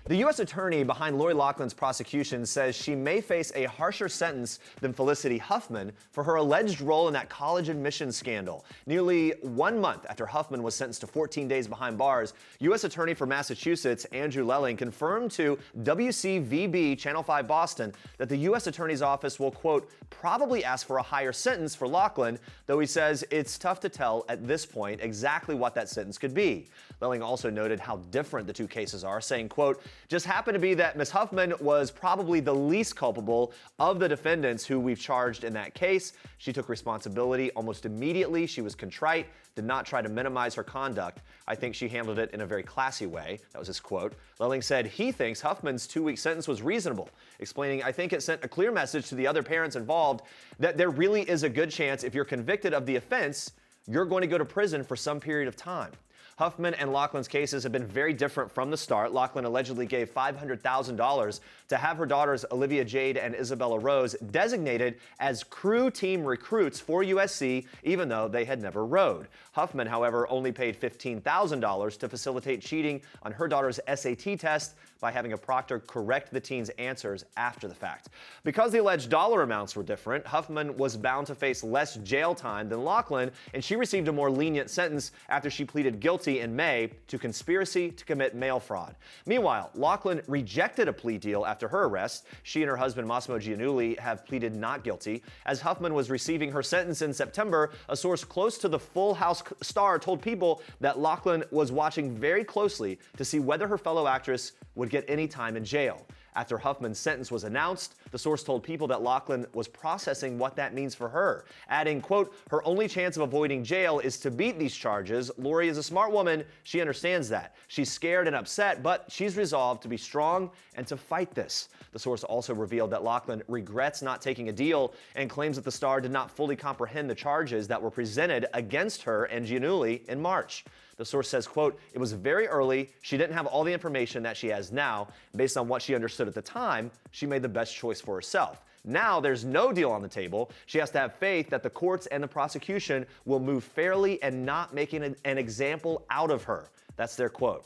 The U.S. attorney behind Lori Loughlin's prosecution says she may face a harsher sentence than Felicity Huffman for her alleged role in that college admissions scandal. Nearly 1 month after Huffman was sentenced to 14 days behind bars, U.S. Attorney for Massachusetts Andrew Lelling confirmed to WCVB Channel 5 Boston that the U.S. Attorney's Office will, quote, probably ask for a higher sentence for Loughlin, though he says it's tough to tell at this point exactly what that sentence could be. Lelling also noted how different the two cases are, saying, quote, just happened to be that Ms. Huffman was probably the least culpable of the defendants who we've charged in that case. She took responsibility almost immediately. She was contrite, did not try to minimize her conduct. I think she handled it in a very classy way. That was his quote. Lelling said he thinks Huffman's 2-week sentence was reasonable, explaining, I think it sent a clear message to the other parents involved that there really is a good chance if you're convicted of the offense, you're going to go to prison for some period of time. Huffman and Loughlin's cases have been very different from the start. Loughlin allegedly gave $500,000 to have her daughters Olivia Jade and Isabella Rose designated as crew team recruits for USC, even though they had never rowed. Huffman, however, only paid $15,000 to facilitate cheating on her daughter's SAT test by having a proctor correct the teens' answers after the fact. Because the alleged dollar amounts were different, Huffman was bound to face less jail time than Loughlin, and she received a more lenient sentence after she pleaded guilty in May to conspiracy to commit mail fraud. Meanwhile, Loughlin rejected a plea deal after her arrest. She and her husband, Massimo Giannulli, have pleaded not guilty. As Huffman was receiving her sentence in September, a source close to the Full House star told People that Loughlin was watching very closely to see whether her fellow actress would get any time in jail. After Huffman's sentence was announced, the source told People that Loughlin was processing what that means for her, adding, quote, her only chance of avoiding jail is to beat these charges. Lori is a smart woman. She understands that. She's scared and upset, but she's resolved to be strong and to fight this. The source also revealed that Loughlin regrets not taking a deal and claims that the star did not fully comprehend the charges that were presented against her and Giannulli in March. The source says, quote, it was very early. She didn't have all the information that she has now. Based on what she understood at the time, she made the best choice for herself. Now there's no deal on the table. She has to have faith that the courts and the prosecution will move fairly and not making an example out of her. That's their quote.